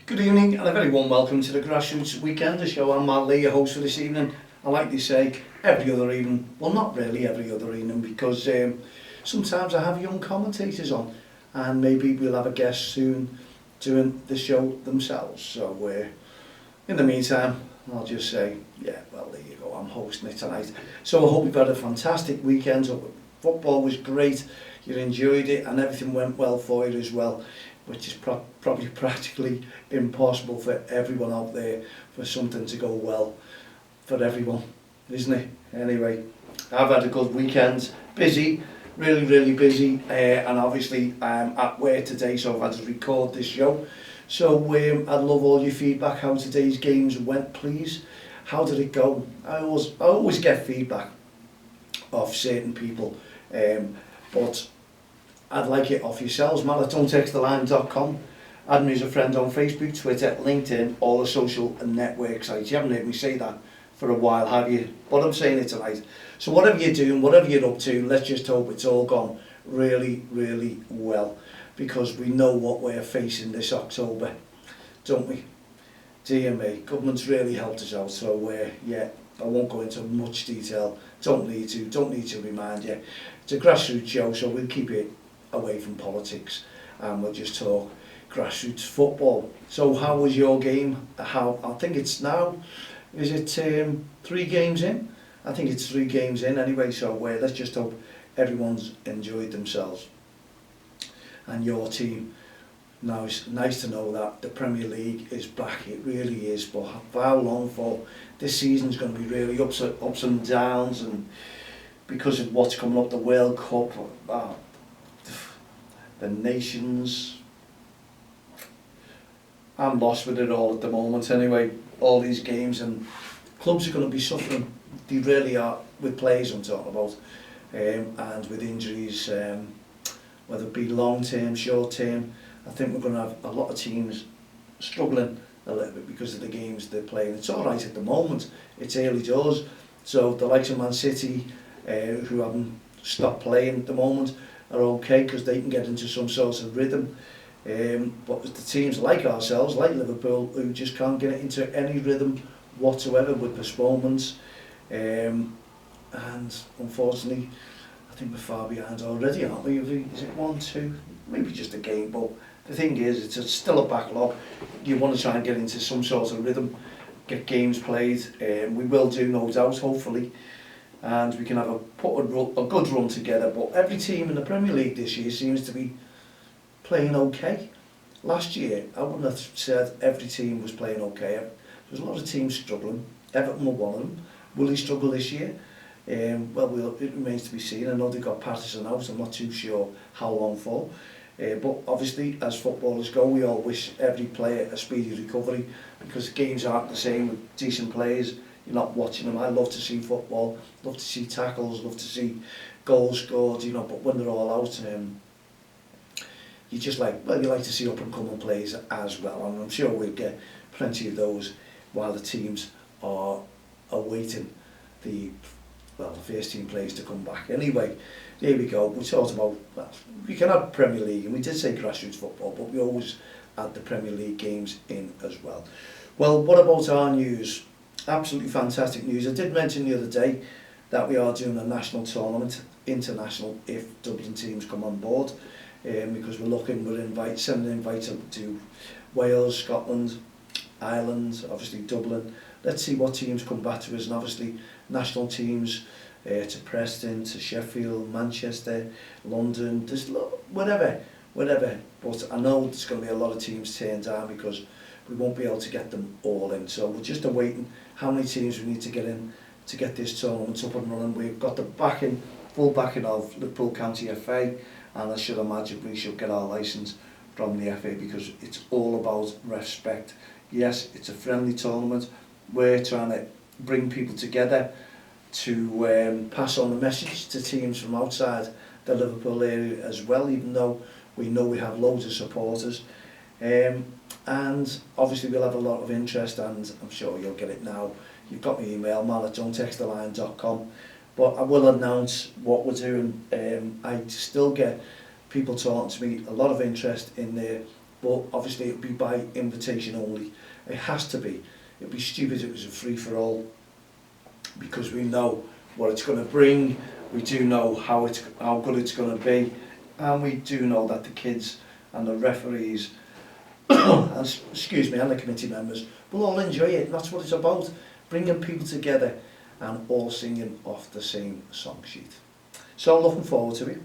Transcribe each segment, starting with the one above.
Good evening and a very warm welcome to the Grassroots Weekend show. I'm Matt Lee, your host for this evening. I like to say every other evening, well not really every other evening, because sometimes I have young commentators on and maybe we'll have a guest soon doing the show themselves. So in the meantime, I'll just say, yeah, well there you go, I'm hosting it tonight. So I hope you've had a fantastic weekend. So football was great, you enjoyed it and everything went well for you as well, which is probably practically impossible for everyone out there for something to go well for everyone, isn't it? Anyway, I've had a good weekend, busy, really busy, and obviously I'm at work today, so I've had to record this show. So I'd love all your feedback, how today's games went, please. How did it go? I always get feedback of certain people, but I'd like it off yourselves, man, at don'ttexttheline.com. Add me as a friend on Facebook, Twitter, LinkedIn, all the social and network sites. You haven't heard me say that for a while, have you? But I'm saying it tonight. So whatever you're doing, whatever you're up to, let's just hope it's all gone really well, because we know what we're facing this October, don't we? Dear me, government's really helped us out, so yeah, I won't go into much detail, don't need to remind you. It's a grassroots show, so we'll keep it away from politics and we'll just talk grassroots football. So how was your game? I think it's now, is it 3 games in? I think it's 3 games in anyway, so let's just hope everyone's enjoyed themselves and your team. Now it's nice to know that the Premier League is back, it really is, but for how long for? This season's going to be really ups and downs, and because of what's coming up, the World Cup, the nations, I'm lost with it all at the moment anyway, all these games, and clubs are going to be suffering, they really are, with players I'm talking about, and with injuries, whether it be long term, short term. I think we're going to have a lot of teams struggling a little bit because of the games they're playing. It's alright at the moment, it's early doors, so the likes of Man City, who haven't stopped playing at the moment, are okay because they can get into some sort of rhythm. But the teams like ourselves, like Liverpool, who just can't get into any rhythm whatsoever with postponements, and unfortunately I think we're far behind already, aren't we? Is it 1, 2, maybe just a game, but the thing is it's still a backlog. You want to try and get into some sort of rhythm, get games played, we will do, no doubt, hopefully, and we can have a good run together. But every team in the Premier League this year seems to be playing okay. Last year I wouldn't have said every team was playing okay. There's a lot of teams struggling. Everton were one of them. Will they struggle this year? Well, it remains to be seen. I know they've got Patterson out, I'm not too sure how long for. But obviously, as footballers go, we all wish every player a speedy recovery, because games aren't the same with decent players. You're not watching them. I love to see football, love to see tackles, love to see goals scored, you know, but when they're all out, you just like, well, you like to see up and coming players as well, and I'm sure we'll get plenty of those while the teams are awaiting the first team players to come back. Anyway, there we go. We talked about, well, we can have Premier League, and we did say grassroots football, but we always add the Premier League games in as well. Well, what about our news? Absolutely fantastic news. I did mention the other day that we are doing a national tournament, international, if Dublin teams come on board, because we're sending invites up to Wales, Scotland, Ireland, obviously Dublin. Let's see what teams come back to us, and obviously national teams to Preston, to Sheffield, Manchester, London, just whatever. But I know there's going to be a lot of teams turned down because we won't be able to get them all in. So we're just awaiting how many teams we need to get in to get this tournament up and running. We've got the full backing of Liverpool County FA, and I should imagine we should get our licence from the FA, because it's all about respect. Yes, it's a friendly tournament. We're trying to bring people together to pass on the message to teams from outside the Liverpool area as well, even though we know we have loads of supporters. And obviously we'll have a lot of interest, and I'm sure you'll get it now. You've got my email, matt@don'ttexttheline.com. But I will announce what we're doing. I still get people talking to me, a lot of interest in the but obviously it'll be by invitation only. It has to be. It'd be stupid if it was a free-for-all, because we know what it's going to bring, we do know how good it's going to be, and we do know that the kids and the referees and, excuse me, and the committee members will all enjoy it. And that's what it's about, bringing people together and all singing off the same song sheet. So looking forward to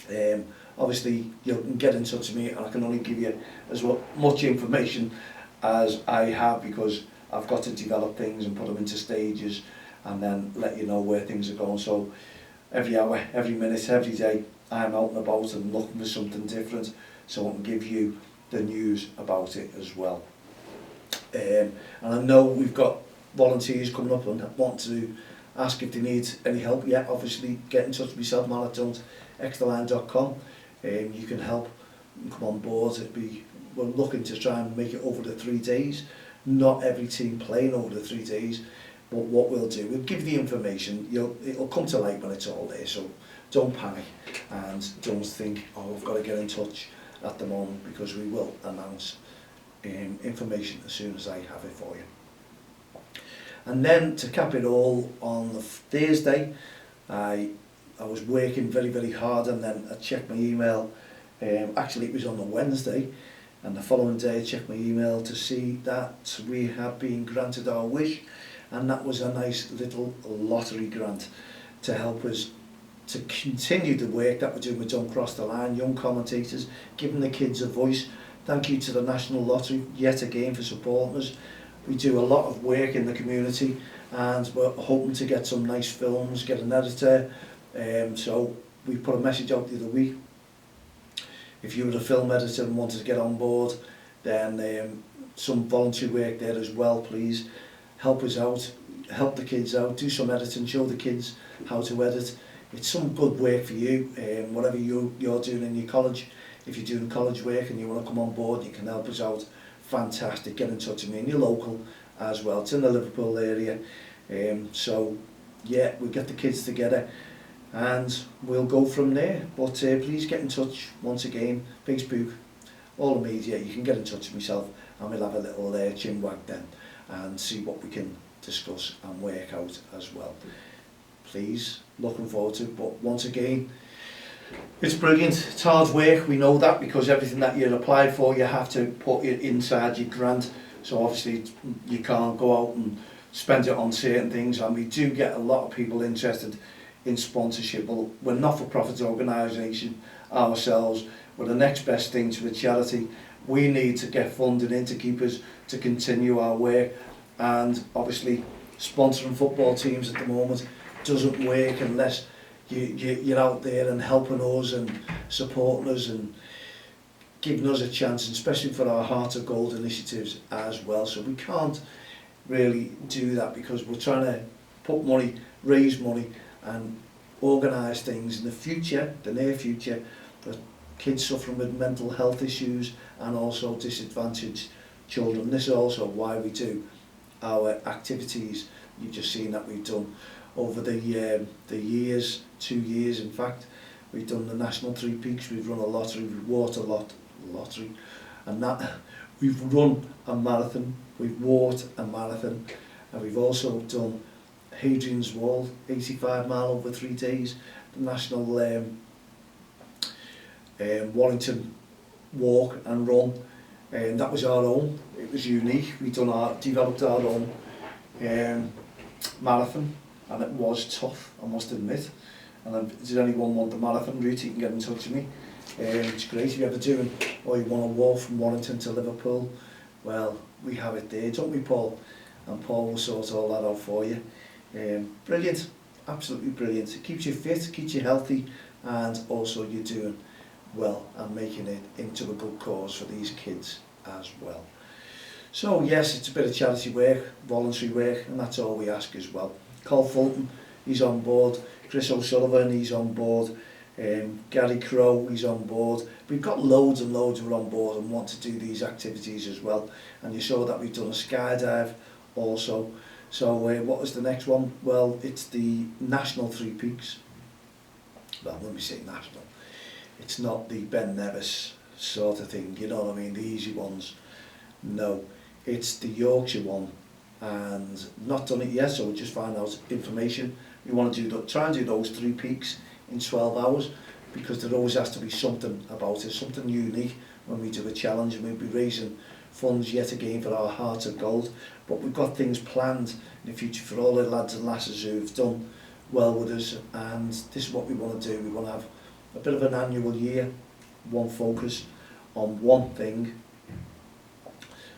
it. Obviously you can get in touch with me, and I can only give you as much information as I have, because I've got to develop things and put them into stages and then let you know where things are going. So every hour, every minute, every day I'm out and about and looking for something different, so I can give you the news about it as well. And I know we've got volunteers coming up and want to ask if they need any help. Yeah, obviously get in touch with myself, matt@xtl.com. You can help and come on board. We're looking to try and make it over the 3 days. Not every team playing over the 3 days, but what we'll do, we'll give you the information. It'll come to light when it's all there, so don't panic and don't think, oh, I've got to get in touch at the moment, because we will announce information as soon as I have it for you. And then to cap it all, on the Thursday, I was working very, very hard, and then I checked my email. Actually, it was on the Wednesday, and the following day I checked my email to see that we have been granted our wish, and that was a nice little lottery grant to help us to continue the work that we're doing with Don't Cross the Line, young commentators, giving the kids a voice. Thank you to the National Lottery yet again for supporting us. We do a lot of work in the community, and we're hoping to get some nice films, get an editor. So we put a message out the other week. If you were a film editor and wanted to get on board, then some volunteer work there as well, please. Help us out, help the kids out, do some editing, show the kids how to edit. It's some good work for you, whatever you're doing in your college. If you're doing college work and you want to come on board, you can help us out. Fantastic, get in touch with me, and you're local as well. It's in the Liverpool area. So yeah, we'll get the kids together and we'll go from there. But please get in touch once again, Facebook, all the media. You can get in touch with myself, and we'll have a little chin wag then and see what we can discuss and work out as well. Please, looking forward to it. But once again, it's brilliant. It's hard work, we know that, because everything that you're applied for, you have to put it inside your grant. So obviously you can't go out and spend it on certain things, and we do get a lot of people interested in sponsorship. Well, we're not for profit organisation ourselves. We're the next best thing to a charity. We need to get funding in to keep us to continue our work, and obviously sponsoring football teams at the moment doesn't work unless you're out there and helping us and supporting us and giving us a chance, and especially for our Heart of Gold initiatives as well. So we can't really do that, because we're trying to put money, raise money and organise things in the future, the near future, for kids suffering with mental health issues and also disadvantaged children. This is also why we do our activities. You've just seen that we've done over the years, 2 years in fact. We've done the National Three Peaks, we've run a lottery, we've walked a lottery, and that we've run a marathon, we've walked a marathon, and we've also done Hadrian's Wall, 85 mile over 3 days, the National Warrington Walk and Run, and that was our own. It was unique. We developed our own marathon, and it was tough, I must admit. And does anyone want the marathon route, you can get in touch with me. It's great if you're ever doing, or you want to walk from Warrington to Liverpool, well, we have it there, don't we, Paul? And Paul will sort all that out for you. Brilliant, absolutely brilliant. It keeps you fit, keeps you healthy, and also you're doing well and making it into a good cause for these kids as well. So yes, it's a bit of charity work, voluntary work, and that's all we ask as well. Carl Fulton, he's on board. Chris O'Sullivan, he's on board. Gary Crow, he's on board. We've got loads and loads who are on board and want to do these activities as well. And you saw that we've done a skydive also. So what was the next one? Well, it's the National Three Peaks. Well, when we say national, it's not the Ben Nevis sort of thing, you know what I mean, the easy ones. No, it's the Yorkshire one, and not done it yet, so we just find out information. We want to try and do those 3 peaks in 12 hours, because there always has to be something about it, something unique when we do a challenge, and we'll be raising funds yet again for our Heart of Gold. But we've got things planned in the future for all the lads and lasses who've done well with us, and this is what we want to do. We want to have a bit of an annual year, one focus on one thing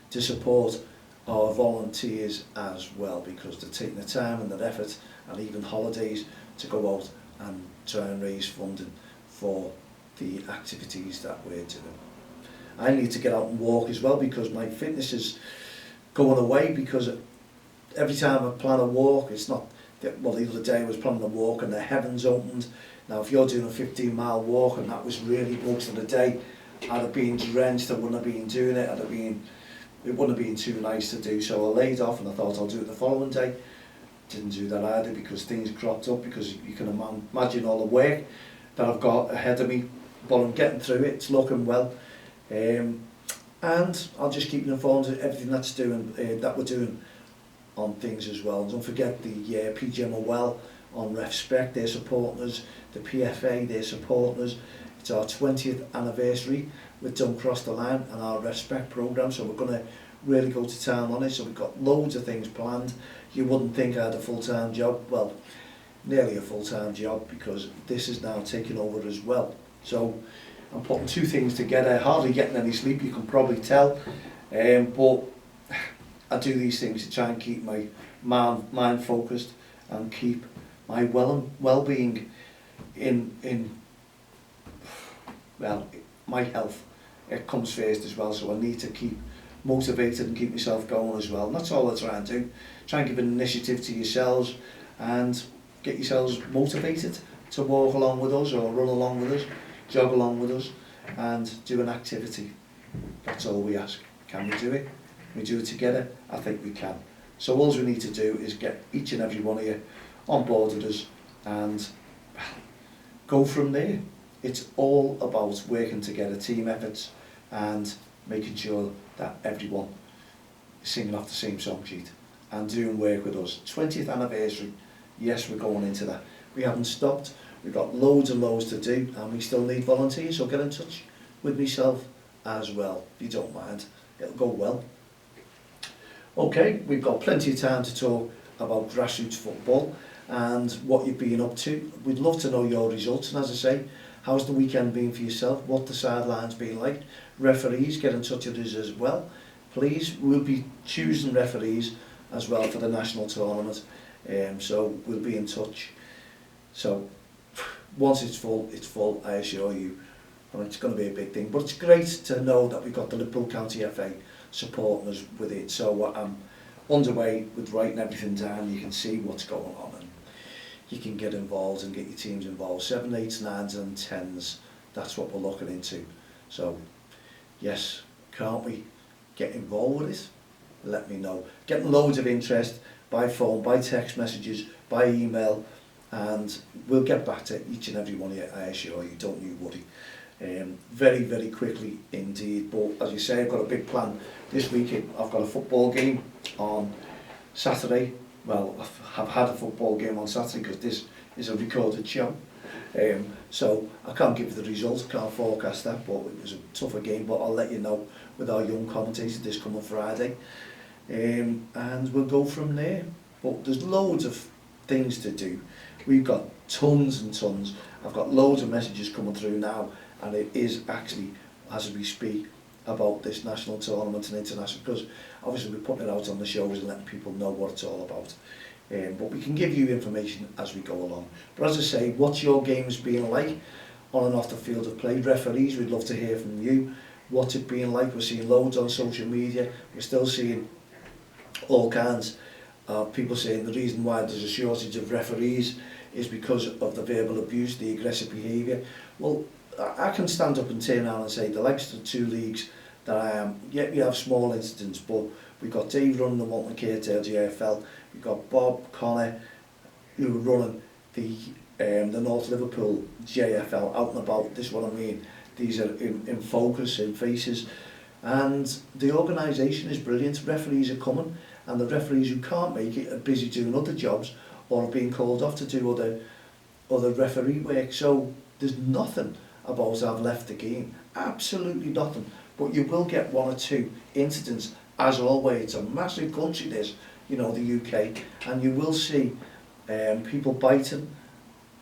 to support our volunteers as well, because they're taking the time and the effort and even holidays to go out and try and raise funding for the activities that we're doing. I need to get out and walk as well, because my fitness is going away, because every time I plan a walk, it's not, well, the other day I was planning a walk and the heavens opened. Now if you're doing a 15-mile walk and that was really most of the day, I'd have been drenched, I wouldn't have been doing it, it wouldn't have been too nice to do, so I laid off and I thought I'll do it the following day. Didn't do that either, because things cropped up, because you can imagine all the work that I've got ahead of me, but I'm getting through it, it's looking well. And I'll just keep you informed of everything that we're doing on things as well. Don't forget the PGM are well on Respect, they're supporting us, the PFA, they're supporting us. It's our 20th anniversary with Don't Cross the Line and our Respect programme, so we're going to really go to town on it. So we've got loads of things planned. You wouldn't think I had a full-time job, well, nearly a full-time job, because this is now taking over as well. So I'm putting 2 things together, hardly getting any sleep, you can probably tell, but I do these things to try and keep my mind focused and keep my well-being well, my health, it comes first as well, so I need to keep motivated and keep myself going as well. And that's all I try and do. Try and give an initiative to yourselves and get yourselves motivated to walk along with us, or run along with us, jog along with us, and do an activity. That's all we ask. Can we do it? Can we do it together? I think we can. So all we need to do is get each and every one of you on board with us and go from there. It's all about working together, team efforts, and making sure that everyone is singing off the same song sheet and doing work with us. 20th anniversary, yes, we're going into that. We haven't stopped. We've got loads and loads to do, and we still need volunteers, so get in touch with myself as well, if you don't mind. It'll go well. Okay, we've got plenty of time to talk about grassroots football and what you've been up to. We'd love to know your results, and as I say, how's the weekend been for yourself? What the sideline's been like? Referees, get in touch with us as well. Please, we'll be choosing referees as well for the national tournament, so we'll be in touch. So once it's full, I assure you, and it's going to be a big thing. But it's great to know that we've got the Liverpool County FA supporting us with it. So I'm underway with writing everything down. You can see what's going on, and you can get involved and get your teams involved. 7, 8s, 9s and 10s, that's what we're looking into. So yes, can't we get involved with it? Let me know. Getting loads of interest by phone, by text messages, by email, and we'll get back to each and every one of you, I assure you, don't you worry. Very, very quickly indeed, but as you say, I've got a big plan this week. I've got a football game on Saturday. Well, I've had a football game on Saturday because this is a recorded show, so I can't give you the results, can't forecast that, but it was a tougher game, but I'll let you know with our young commentator this coming Friday, and we'll go from there. But there's loads of things to do. We've got tons and tons. I've got loads of messages coming through now, and it is actually, as we speak, about this national tournament and international, because obviously we're putting it out on the shows and letting people know what it's all about. But we can give you information as we go along. But as I say, what's your games been like on and off the field of play? Referees, we'd love to hear from you. What's it been like? We're seeing loads on social media. We're still seeing all kinds of people saying the reason why there's a shortage of referees is because of the verbal abuse, the aggressive behaviour. Well, I can stand up and turn around and say the likes of the 2 leagues that I am, yet we have small incidents, but we've got Dave running the Walton Cairtail JFL, we've got Bob Connor who are running the North Liverpool JFL out and about. This is what I mean. these are in focus, in faces, and the organisation is brilliant. Referees are coming, and the referees who can't make it are busy doing other jobs or are being called off to do other referee work. So there's nothing about I've left the game, absolutely nothing. But you will get one or two incidents, as always. It's a massive country, this, you know, the UK, and you will see people biting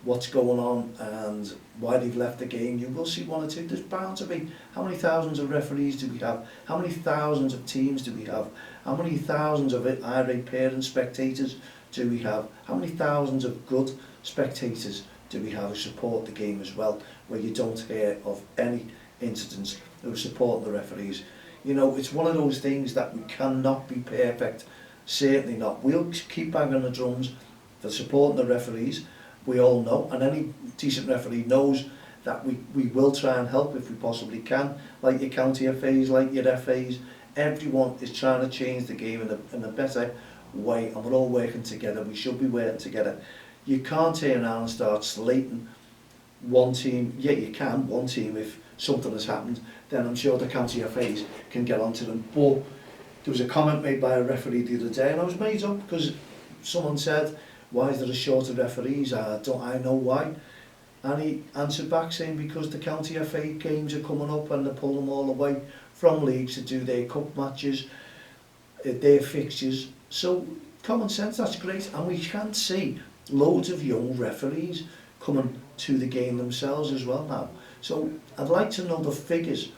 what's going on and why they've left the game. You will see one or two. There's bound to be. How many thousands of referees do we have? How many thousands of teams do we have? How many thousands of irate parents, spectators do we have? How many thousands of good spectators do we have who support the game as well, where you don't hear of any incidents who support the referees? You know, it's one of those things that we cannot be perfect, certainly not. We'll keep banging the drums for supporting the referees, we all know, and any decent referee knows that we will try and help if we possibly can, like your county FAs, like your FAs. Everyone is trying to change the game in a better way, and we're all working together. We should be working together. You can't turn around and start slating one team. Yeah, you can, one team, if something has happened, then I'm sure the county FAs can get onto them. But there was a comment made by a referee the other day, and I was made up because someone said, why is there a shortage of referees? I know why. And he answered back saying, because the county FA games are coming up and they pull them all away from leagues to do their cup matches, their fixtures. So common sense, that's great. And we can see loads of young referees coming to the game themselves as well now. So I'd like to know the figures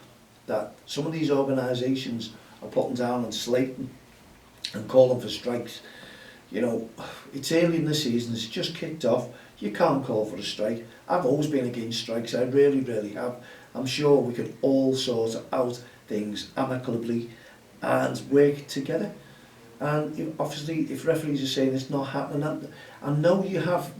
that some of these organisations are putting down and slating and calling for strikes. You know, it's early in the season, it's just kicked off. You can't call for a strike. I've always been against strikes, I really, really have. I'm sure we could all sort out things amicably and work together. And obviously, if referees are saying it's not happening, I know you have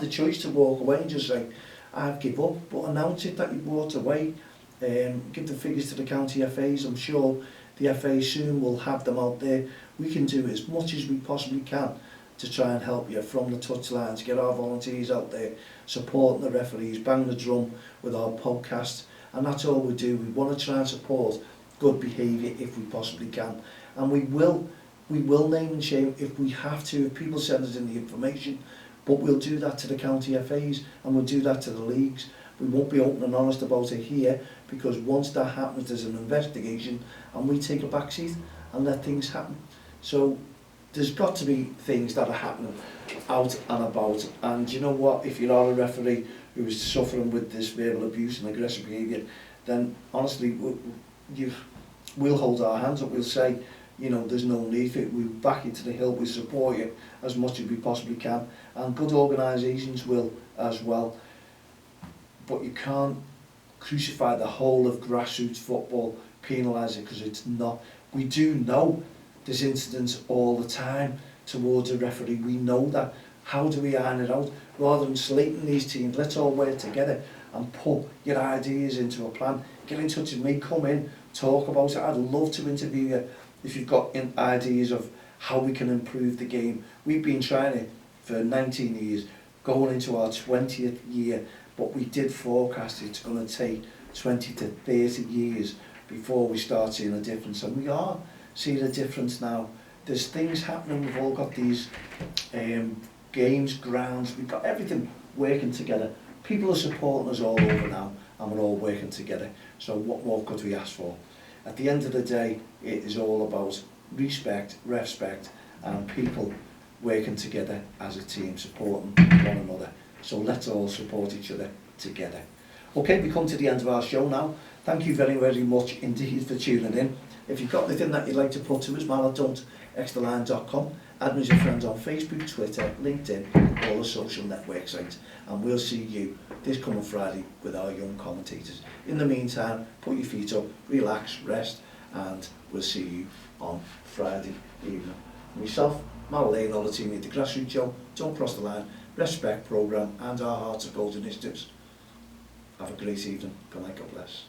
the choice to walk away and just say, I give up, but announce it that you've walked away. Give the figures to the county FAs. I'm sure the FA soon will have them out there. We can do as much as we possibly can to try and help you from the touchlines, get our volunteers out there, supporting the referees, bang the drum with our podcast, and that's all we do. We want to try and support good behaviour if we possibly can, and we will name and shame if we have to, if people send us in the information, but we'll do that to the county FAs and we'll do that to the leagues. We won't be open and honest about it here, because once that happens there's an investigation and we take a back seat and let things happen. So there's got to be things that are happening out and about, and you know what, if you are a referee who is suffering with this verbal abuse and aggressive behaviour, then honestly we'll hold our hands up. We'll say, you know, there's no need for it. We'll back you to the hill. We support you as much as we possibly can, and good organisations will as well. But you can't crucify the whole of grassroots football, penalise it, because it's not. We do know there's incidents all the time towards a referee. We know that. How do we iron it out? Rather than slating these teams, let's all work together and put your ideas into a plan. Get in touch with me, come in, talk about it. I'd love to interview you if you've got ideas of how we can improve the game. We've been trying it for 19 years, going into our 20th year, but we did forecast it's going to take 20 to 30 years before we start seeing a difference, and we are seeing a difference now. There's things happening. We've all got these games, grounds, we've got everything working together. People are supporting us all over now, and we're all working together. So what more could we ask for? At the end of the day, it is all about respect, and people working together as a team, supporting one another. So let's all support each other together. Okay, we come to the end of our show now. Thank you very, very much indeed for tuning in. If you've got anything that you'd like to put to us, mal@don'texttheline.com. Add me as a friend on Facebook, Twitter, LinkedIn, all the social network sites. And we'll see you this coming Friday with our young commentators. In the meantime, put your feet up, relax, rest, and we'll see you on Friday evening. Myself, Mal Lane, all the team at the Grassroots Show, Don't Cross the Line, Respect programme, and our Hearts of Gold initiatives. Have a great evening. Good night, God bless.